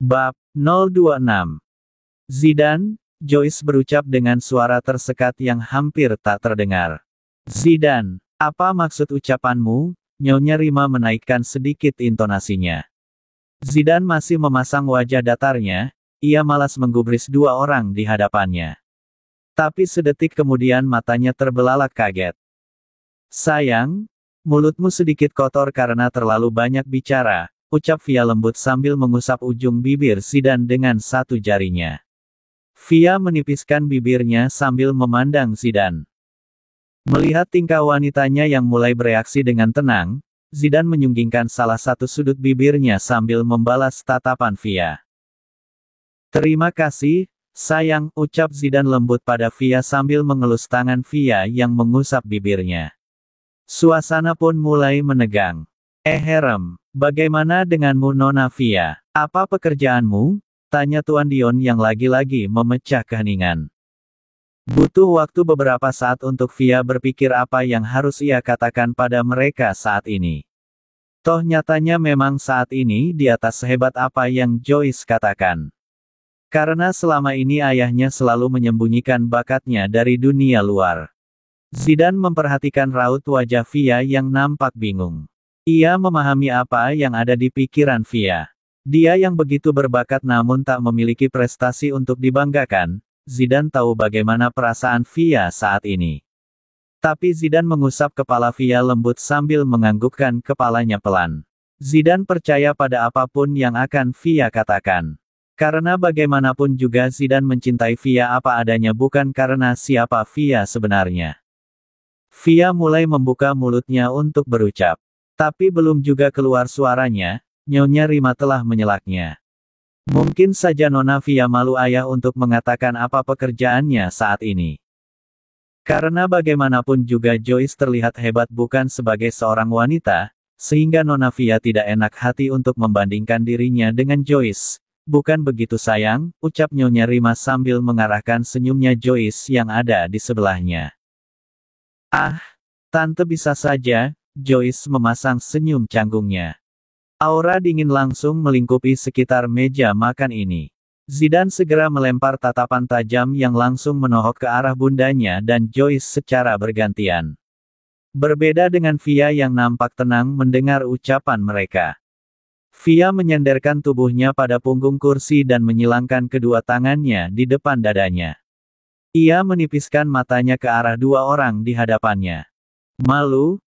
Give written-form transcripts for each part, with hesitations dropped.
Bab 026. Zidane, Joyce berucap dengan suara tersekat yang hampir tak terdengar. Zidane, apa maksud ucapanmu? Nyonya Rima menaikkan sedikit intonasinya. Zidane masih memasang wajah datarnya, ia malas menggubris dua orang di hadapannya. Tapi sedetik kemudian matanya terbelalak kaget. Sayang, mulutmu sedikit kotor karena terlalu banyak bicara, ucap Via lembut sambil mengusap ujung bibir Zidane dengan satu jarinya. Via menipiskan bibirnya sambil memandang Zidane. Melihat tingkah wanitanya yang mulai bereaksi dengan tenang, Zidane menyunggingkan salah satu sudut bibirnya sambil membalas tatapan Via. Terima kasih, sayang, ucap Zidane lembut pada Via sambil mengelus tangan Via yang mengusap bibirnya. Suasana pun mulai menegang. Herem, bagaimana denganmu Nona Via? Apa pekerjaanmu? Tanya Tuan Dion yang lagi-lagi memecah keheningan. Butuh waktu beberapa saat untuk Via berpikir apa yang harus ia katakan pada mereka saat ini. Toh nyatanya memang saat ini di atas sehebat apa yang Joyce katakan. Karena selama ini ayahnya selalu menyembunyikan bakatnya dari dunia luar. Zidane memperhatikan raut wajah Via yang nampak bingung. Ia memahami apa yang ada di pikiran Via. Dia yang begitu berbakat namun tak memiliki prestasi untuk dibanggakan. Zidane tahu bagaimana perasaan Via saat ini. Tapi Zidane mengusap kepala Via lembut sambil menganggukkan kepalanya pelan. Zidane percaya pada apapun yang akan Via katakan. Karena bagaimanapun juga Zidane mencintai Via apa adanya bukan karena siapa Via sebenarnya. Via mulai membuka mulutnya untuk berucap. Tapi belum juga keluar suaranya, Nyonya Rima telah menyelaknya. Mungkin saja Nona Via malu ayah untuk mengatakan apa pekerjaannya saat ini. Karena bagaimanapun juga Joyce terlihat hebat bukan sebagai seorang wanita, sehingga Nona Via tidak enak hati untuk membandingkan dirinya dengan Joyce. Bukan begitu sayang, ucap Nyonya Rima sambil mengarahkan senyumnya Joyce yang ada di sebelahnya. Ah, tante bisa saja. Joyce memasang senyum canggungnya. Aura dingin langsung melingkupi sekitar meja makan ini. Zidane segera melempar tatapan tajam yang langsung menohok ke arah bundanya dan Joyce secara bergantian. Berbeda dengan Via yang nampak tenang mendengar ucapan mereka. Via menyenderkan tubuhnya pada punggung kursi dan menyilangkan kedua tangannya di depan dadanya. Ia menipiskan matanya ke arah dua orang di hadapannya. Malu?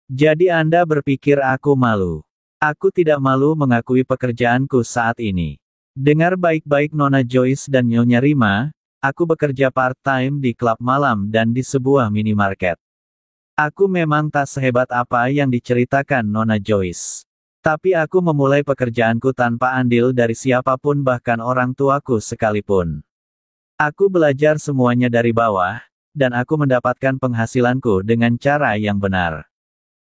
Jadi Anda berpikir aku malu. Aku tidak malu mengakui pekerjaanku saat ini. Dengar baik-baik Nona Joyce dan Nyonya Rima, aku bekerja part-time di klub malam dan di sebuah minimarket. Aku memang tak sehebat apa yang diceritakan Nona Joyce. Tapi aku memulai pekerjaanku tanpa andil dari siapapun bahkan orang tuaku sekalipun. Aku belajar semuanya dari bawah, dan aku mendapatkan penghasilanku dengan cara yang benar.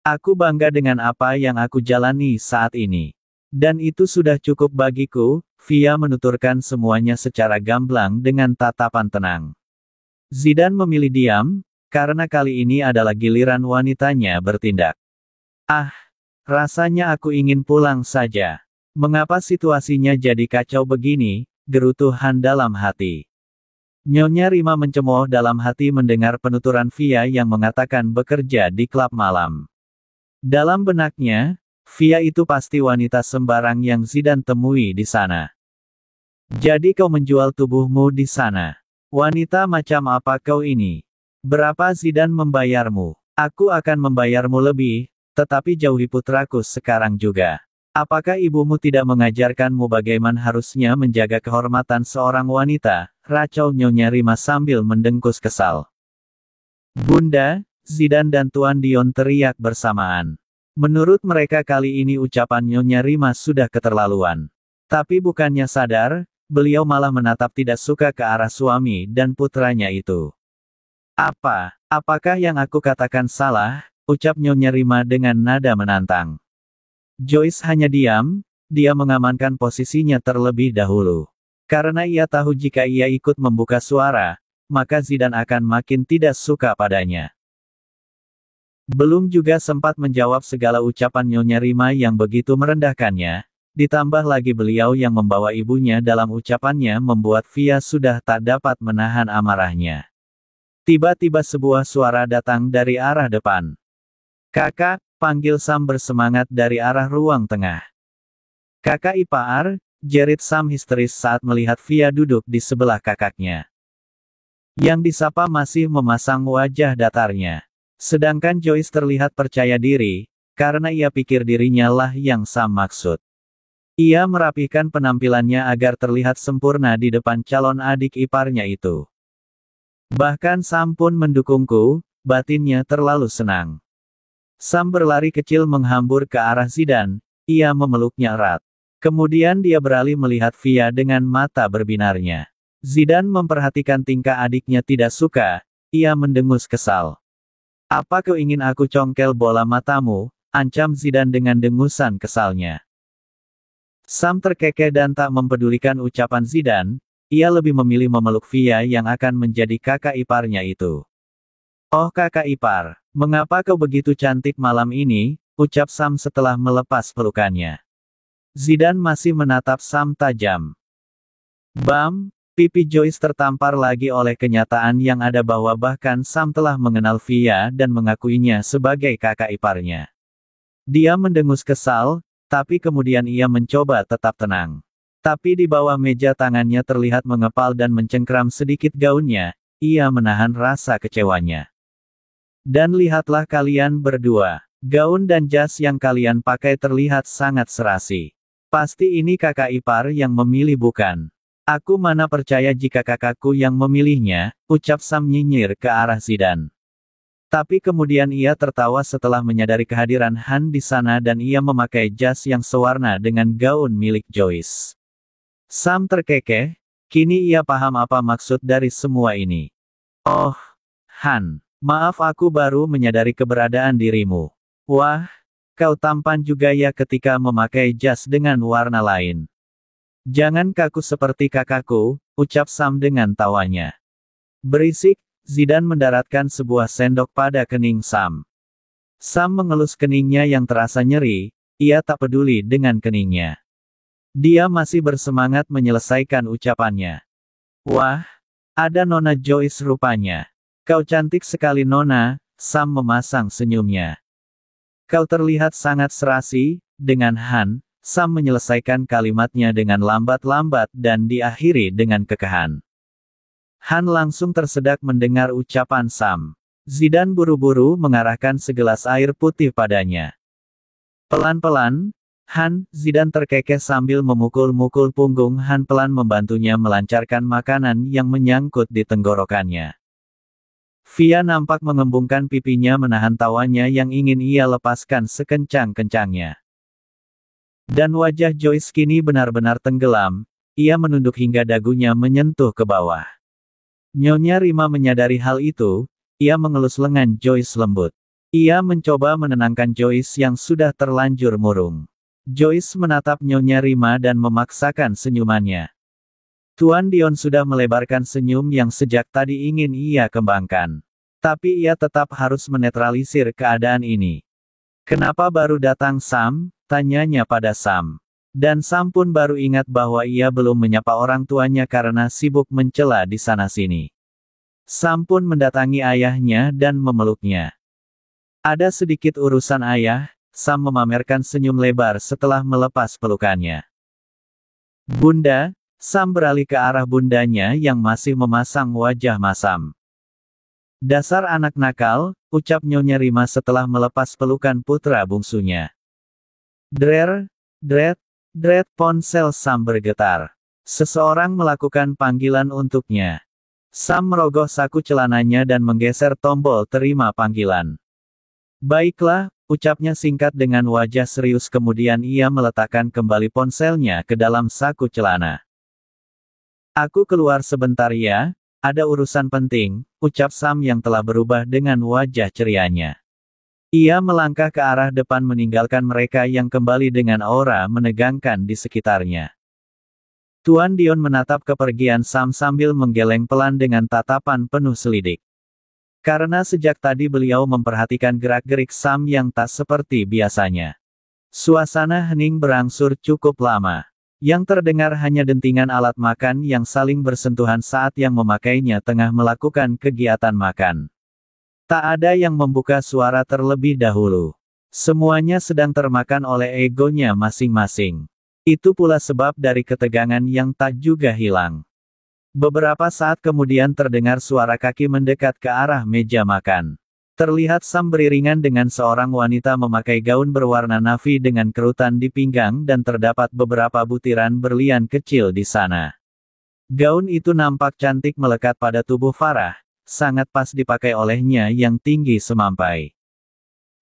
Aku bangga dengan apa yang aku jalani saat ini. Dan itu sudah cukup bagiku, Via menuturkan semuanya secara gamblang dengan tatapan tenang. Zidane memilih diam, karena kali ini adalah giliran wanitanya bertindak. Ah, rasanya aku ingin pulang saja. Mengapa situasinya jadi kacau begini, gerutu Han dalam hati. Nyonya Rima mencemooh dalam hati mendengar penuturan Via yang mengatakan bekerja di klub malam. Dalam benaknya, Via itu pasti wanita sembarang yang Zidane temui di sana. Jadi kau menjual tubuhmu di sana. Wanita macam apa kau ini? Berapa Zidane membayarmu? Aku akan membayarmu lebih, tetapi jauhi putraku sekarang juga. Apakah ibumu tidak mengajarkanmu bagaimana harusnya menjaga kehormatan seorang wanita? Racau Nyonya Rima sambil mendengkus kesal. Bunda, Zidane dan Tuan Dion teriak bersamaan. Menurut mereka kali ini ucapan Nyonya Rima sudah keterlaluan. Tapi bukannya sadar, beliau malah menatap tidak suka ke arah suami dan putranya itu. Apakah yang aku katakan salah? Ucap Nyonya Rima dengan nada menantang. Joyce hanya diam, dia mengamankan posisinya terlebih dahulu. Karena ia tahu jika ia ikut membuka suara, maka Zidane akan makin tidak suka padanya. Belum juga sempat menjawab segala ucapan Nyonya Rima yang begitu merendahkannya, ditambah lagi beliau yang membawa ibunya dalam ucapannya membuat Via sudah tak dapat menahan amarahnya. Tiba-tiba sebuah suara datang dari arah depan. "Kakak," panggil Sam bersemangat dari arah ruang tengah. "Kakak ipar," jerit Sam histeris saat melihat Via duduk di sebelah kakaknya. Yang disapa masih memasang wajah datarnya. Sedangkan Joyce terlihat percaya diri, karena ia pikir dirinya lah yang Sam maksud. Ia merapikan penampilannya agar terlihat sempurna di depan calon adik iparnya itu. "Bahkan Sam pun mendukungku," batinnya terlalu senang. Sam berlari kecil menghambur ke arah Zidane, ia memeluknya erat. Kemudian dia beralih melihat Via dengan mata berbinarnya. Zidane memperhatikan tingkah adiknya tidak suka, ia mendengus kesal. "Apa kau ingin aku congkel bola matamu?" ancam Zidane dengan dengusan kesalnya. Sam terkekeh dan tak mempedulikan ucapan Zidane, ia lebih memilih memeluk Via yang akan menjadi kakak iparnya itu. "Oh kakak ipar, mengapa kau begitu cantik malam ini?" ucap Sam setelah melepas pelukannya. Zidane masih menatap Sam tajam. Bam! Pipi Joyce tertampar lagi oleh kenyataan yang ada bahwa bahkan Sam telah mengenal Via dan mengakuinya sebagai kakak iparnya. Dia mendengus kesal, tapi kemudian ia mencoba tetap tenang. Tapi di bawah meja tangannya terlihat mengepal dan mencengkram sedikit gaunnya, ia menahan rasa kecewanya. "Dan lihatlah kalian berdua, gaun dan jas yang kalian pakai terlihat sangat serasi. Pasti ini kakak ipar yang memilih bukan? Aku mana percaya jika kakakku yang memilihnya," ucap Sam nyinyir ke arah Zidane. Tapi kemudian ia tertawa setelah menyadari kehadiran Han di sana dan ia memakai jas yang sewarna dengan gaun milik Joyce. Sam terkekeh, kini ia paham apa maksud dari semua ini. "Oh, Han, maaf aku baru menyadari keberadaan dirimu. Wah, kau tampan juga ya ketika memakai jas dengan warna lain. Jangan kaku seperti kakakku," ucap Sam dengan tawanya. "Berisik," Zidane mendaratkan sebuah sendok pada kening Sam. Sam mengelus keningnya yang terasa nyeri, ia tak peduli dengan keningnya. Dia masih bersemangat menyelesaikan ucapannya. "Wah, ada Nona Joyce rupanya. Kau cantik sekali Nona," Sam memasang senyumnya. "Kau terlihat sangat serasi," dengan Han, Sam menyelesaikan kalimatnya dengan lambat-lambat dan diakhiri dengan kekahan. Han langsung tersedak mendengar ucapan Sam. Zidane buru-buru mengarahkan segelas air putih padanya. Pelan-pelan, Han, Zidane terkekeh sambil memukul-mukul punggung Han pelan membantunya melancarkan makanan yang menyangkut di tenggorokannya. Via nampak mengembungkan pipinya menahan tawanya yang ingin ia lepaskan sekencang-kencangnya. Dan wajah Joyce kini benar-benar tenggelam, ia menunduk hingga dagunya menyentuh ke bawah. Nyonya Rima menyadari hal itu, ia mengelus lengan Joyce lembut. Ia mencoba menenangkan Joyce yang sudah terlanjur murung. Joyce menatap Nyonya Rima dan memaksakan senyumannya. Tuan Dion sudah melebarkan senyum yang sejak tadi ingin ia kembangkan. Tapi ia tetap harus menetralisir keadaan ini. "Kenapa baru datang Sam?" tanyanya pada Sam. Dan Sam pun baru ingat bahwa ia belum menyapa orang tuanya karena sibuk mencela di sana-sini. Sam pun mendatangi ayahnya dan memeluknya. "Ada sedikit urusan ayah," Sam memamerkan senyum lebar setelah melepas pelukannya. "Bunda," Sam beralih ke arah bundanya yang masih memasang wajah masam. "Dasar anak nakal," ucap Nyonya Rima setelah melepas pelukan putra bungsunya. Drer, dret, dret ponsel Sam bergetar. Seseorang melakukan panggilan untuknya. Sam merogoh saku celananya dan menggeser tombol terima panggilan. "Baiklah," ucapnya singkat dengan wajah serius kemudian ia meletakkan kembali ponselnya ke dalam saku celana. "Aku keluar sebentar ya, ada urusan penting," ucap Sam yang telah berubah dengan wajah cerianya. Ia melangkah ke arah depan meninggalkan mereka yang kembali dengan aura menegangkan di sekitarnya. Tuan Dion menatap kepergian Sam sambil menggeleng pelan dengan tatapan penuh selidik. Karena sejak tadi beliau memperhatikan gerak-gerik Sam yang tak seperti biasanya. Suasana hening berangsur cukup lama. Yang terdengar hanya dentingan alat makan yang saling bersentuhan saat yang memakainya tengah melakukan kegiatan makan. Tak ada yang membuka suara terlebih dahulu. Semuanya sedang termakan oleh egonya masing-masing. Itu pula sebab dari ketegangan yang tak juga hilang. Beberapa saat kemudian terdengar suara kaki mendekat ke arah meja makan. Terlihat Sam beriringan dengan seorang wanita memakai gaun berwarna navy dengan kerutan di pinggang dan terdapat beberapa butiran berlian kecil di sana. Gaun itu nampak cantik melekat pada tubuh Farah, sangat pas dipakai olehnya yang tinggi semampai.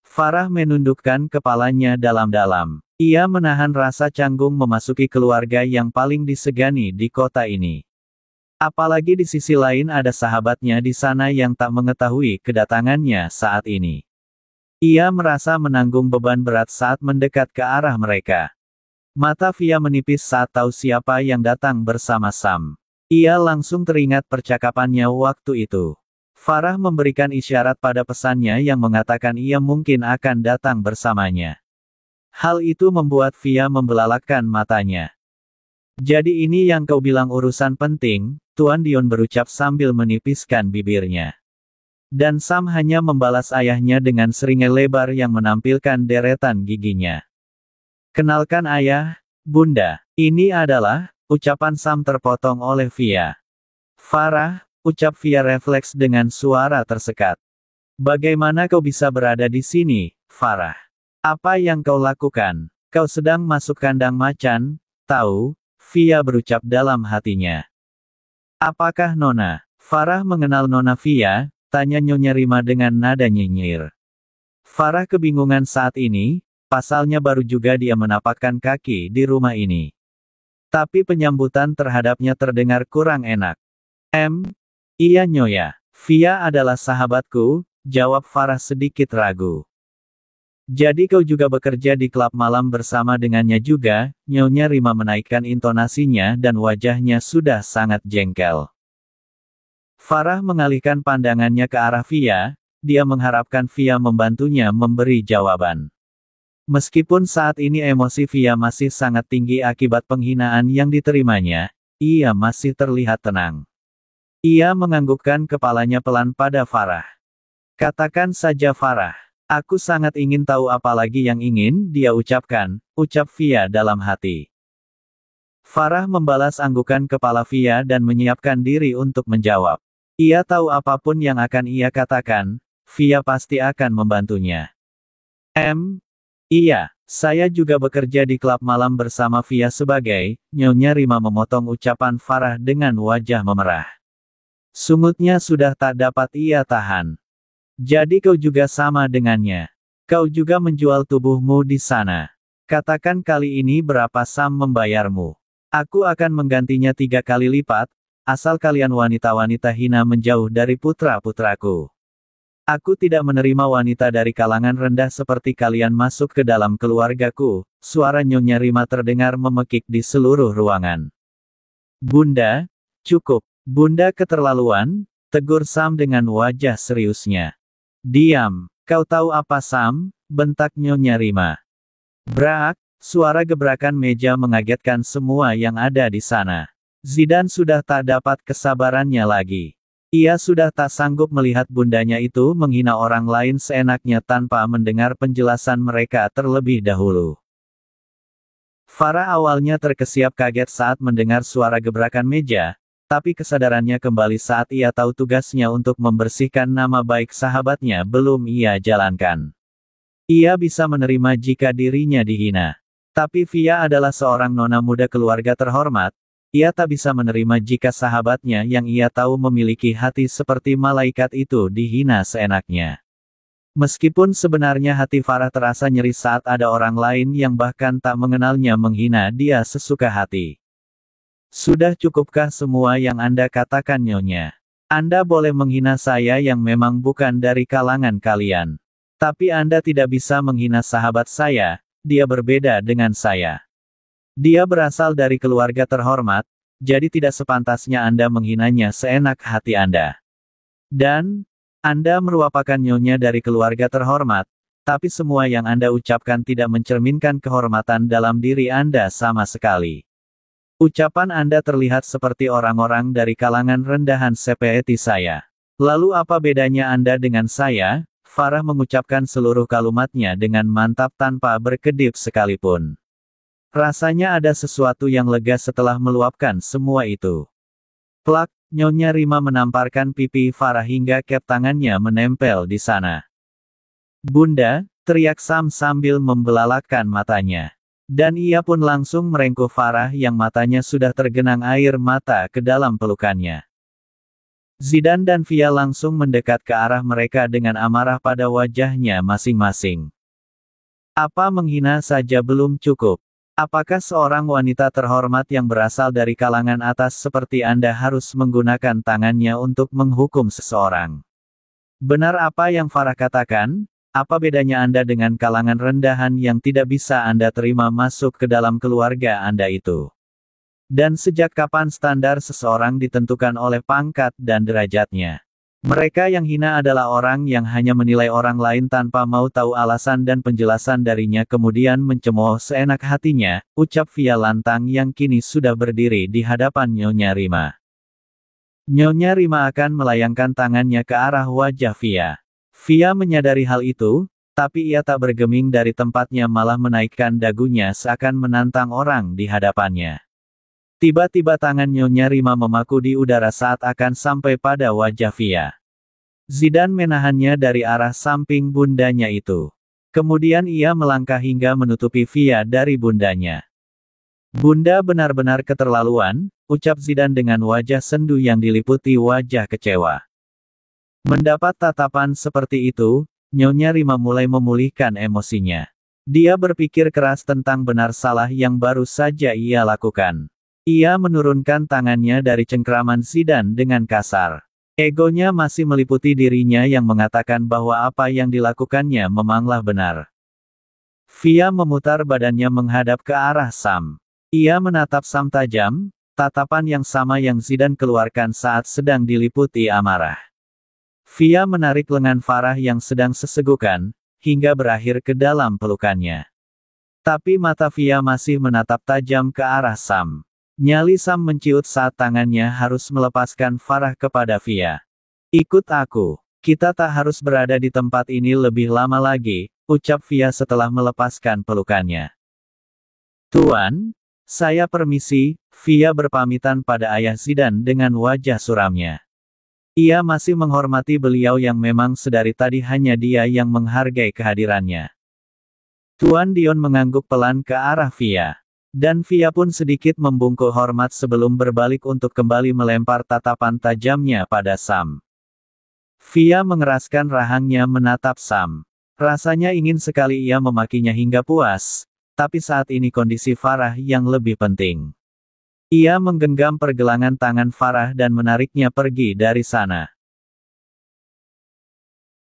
Farah menundukkan kepalanya dalam-dalam. Ia menahan rasa canggung memasuki keluarga yang paling disegani di kota ini. Apalagi di sisi lain ada sahabatnya di sana yang tak mengetahui kedatangannya saat ini. Ia merasa menanggung beban berat saat mendekat ke arah mereka. Mata Fia menipis saat tahu siapa yang datang bersama Sam. Ia langsung teringat percakapannya waktu itu. Farah memberikan isyarat pada pesannya yang mengatakan ia mungkin akan datang bersamanya. Hal itu membuat Fia membelalakkan matanya. Jadi ini yang kau bilang urusan penting, Tuan Dion berucap sambil menipiskan bibirnya. Dan Sam hanya membalas ayahnya dengan seringai lebar yang menampilkan deretan giginya. Kenalkan ayah, bunda. Ini adalah, ucapan Sam terpotong oleh Fia. Farah, ucap Fia refleks dengan suara tersekat. Bagaimana kau bisa berada di sini, Farah? Apa yang kau lakukan? Kau sedang masuk kandang macan, tahu? Fia berucap dalam hatinya. Apakah Nona? Farah mengenal Nona Fia, tanya Nyonya Rima dengan nada nyinyir. Farah kebingungan saat ini, pasalnya baru juga dia menapakkan kaki di rumah ini. Tapi penyambutan terhadapnya terdengar kurang enak. Iya Nyonya. Fia adalah sahabatku, jawab Farah sedikit ragu. Jadi kau juga bekerja di klub malam bersama dengannya juga, Nyonya Rima menaikkan intonasinya dan wajahnya sudah sangat jengkel. Farah mengalihkan pandangannya ke arah Fia, dia mengharapkan Fia membantunya memberi jawaban. Meskipun saat ini emosi Fia masih sangat tinggi akibat penghinaan yang diterimanya, ia masih terlihat tenang. Ia menganggukkan kepalanya pelan pada Farah. Katakan saja Farah. Aku sangat ingin tahu apa lagi yang ingin dia ucapkan, ucap Fia dalam hati. Farah membalas anggukan kepala Fia dan menyiapkan diri untuk menjawab. Ia tahu apapun yang akan ia katakan, Fia pasti akan membantunya. Iya, saya juga bekerja di klub malam bersama Fia sebagai, Nyonya Rima memotong ucapan Farah dengan wajah memerah. Sungutnya sudah tak dapat ia tahan. Jadi kau juga sama dengannya. Kau juga menjual tubuhmu di sana. Katakan kali ini berapa Sam membayarmu. Aku akan menggantinya 3 kali lipat, asal kalian wanita-wanita hina menjauh dari putra-putraku. Aku tidak menerima wanita dari kalangan rendah seperti kalian masuk ke dalam keluargaku. Suara Nyonya Rima terdengar memekik di seluruh ruangan. Bunda, cukup. Bunda keterlaluan, tegur Sam dengan wajah seriusnya. Diam, kau tahu apa Sam? Bentak Nyonya Rima. Brak, suara gebrakan meja mengagetkan semua yang ada di sana. Zidan sudah tak dapat kesabarannya lagi. Ia sudah tak sanggup melihat bundanya itu menghina orang lain seenaknya tanpa mendengar penjelasan mereka terlebih dahulu. Farah awalnya terkesiap kaget saat mendengar suara gebrakan meja, tapi kesadarannya kembali saat ia tahu tugasnya untuk membersihkan nama baik sahabatnya belum ia jalankan. Ia bisa menerima jika dirinya dihina. Tapi Fia adalah seorang nona muda keluarga terhormat, ia tak bisa menerima jika sahabatnya yang ia tahu memiliki hati seperti malaikat itu dihina seenaknya. Meskipun sebenarnya hati Farah terasa nyeri saat ada orang lain yang bahkan tak mengenalnya menghina dia sesuka hati. Sudah cukupkah semua yang Anda katakan Nyonya? Anda boleh menghina saya yang memang bukan dari kalangan kalian. Tapi Anda tidak bisa menghina sahabat saya, dia berbeda dengan saya. Dia berasal dari keluarga terhormat, jadi tidak sepantasnya Anda menghinanya seenak hati Anda. Dan, Anda merupakan Nyonya dari keluarga terhormat, Tapi semua yang Anda ucapkan tidak mencerminkan kehormatan dalam diri Anda sama sekali. Ucapan Anda terlihat seperti orang-orang dari kalangan rendahan seperti saya. Lalu apa bedanya Anda dengan saya? Farah mengucapkan seluruh kalimatnya dengan mantap tanpa berkedip sekalipun. Rasanya ada sesuatu yang lega setelah meluapkan semua itu. Plak, Nyonya Rima menamparkan pipi Farah hingga kep tangannya menempel di sana. Bunda, teriak Sam sambil membelalakkan matanya. Dan ia pun langsung merengkuh Farah yang matanya sudah tergenang air mata ke dalam pelukannya. Zidane dan Via langsung mendekat ke arah mereka dengan amarah pada wajahnya masing-masing. Apa menghina saja belum cukup? Apakah seorang wanita terhormat yang berasal dari kalangan atas seperti Anda harus menggunakan tangannya untuk menghukum seseorang? Benar apa yang Farah katakan? Apa bedanya Anda dengan kalangan rendahan yang tidak bisa Anda terima masuk ke dalam keluarga Anda itu? Dan sejak kapan standar seseorang ditentukan oleh pangkat dan derajatnya? Mereka yang hina adalah orang yang hanya menilai orang lain tanpa mau tahu alasan dan penjelasan darinya kemudian mencemooh seenak hatinya, ucap Via lantang yang kini sudah berdiri di hadapan Nyonya Rima. Nyonya Rima akan melayangkan tangannya ke arah wajah Via. Via menyadari hal itu, tapi ia tak bergeming dari tempatnya malah menaikkan dagunya seakan menantang orang di hadapannya. Tiba-tiba tangan Nyonya Rima memaku di udara saat akan sampai pada wajah Via. Zidane menahannya dari arah samping bundanya itu. Kemudian ia melangkah hingga menutupi Via dari bundanya. Bunda benar-benar keterlaluan, ucap Zidane dengan wajah sendu yang diliputi wajah kecewa. Mendapat tatapan seperti itu, Nyonya Rima mulai memulihkan emosinya. Dia berpikir keras tentang benar salah yang baru saja ia lakukan. Ia menurunkan tangannya dari cengkraman Zidane dengan kasar. Egonya masih meliputi dirinya yang mengatakan bahwa apa yang dilakukannya memanglah benar. Via memutar badannya menghadap ke arah Sam. Ia menatap Sam tajam, tatapan yang sama yang Zidane keluarkan saat sedang diliputi amarah. Via menarik lengan Farah yang sedang sesegukan, hingga berakhir ke dalam pelukannya. Tapi mata Via masih menatap tajam ke arah Sam. Nyali Sam menciut saat tangannya harus melepaskan Farah kepada Via. Ikut aku. Kita tak harus berada di tempat ini lebih lama lagi, ucap Via setelah melepaskan pelukannya. Tuan, saya permisi, Via berpamitan pada ayah Zidane dengan wajah suramnya. Ia masih menghormati beliau yang memang sedari tadi hanya dia yang menghargai kehadirannya. Tuan Dion mengangguk pelan ke arah Via. Dan Via pun sedikit membungkuk hormat sebelum berbalik untuk kembali melempar tatapan tajamnya pada Sam. Via mengeraskan rahangnya menatap Sam. Rasanya ingin sekali ia memakinya hingga puas, tapi saat ini kondisi Farah yang lebih penting. Ia menggenggam pergelangan tangan Farah dan menariknya pergi dari sana.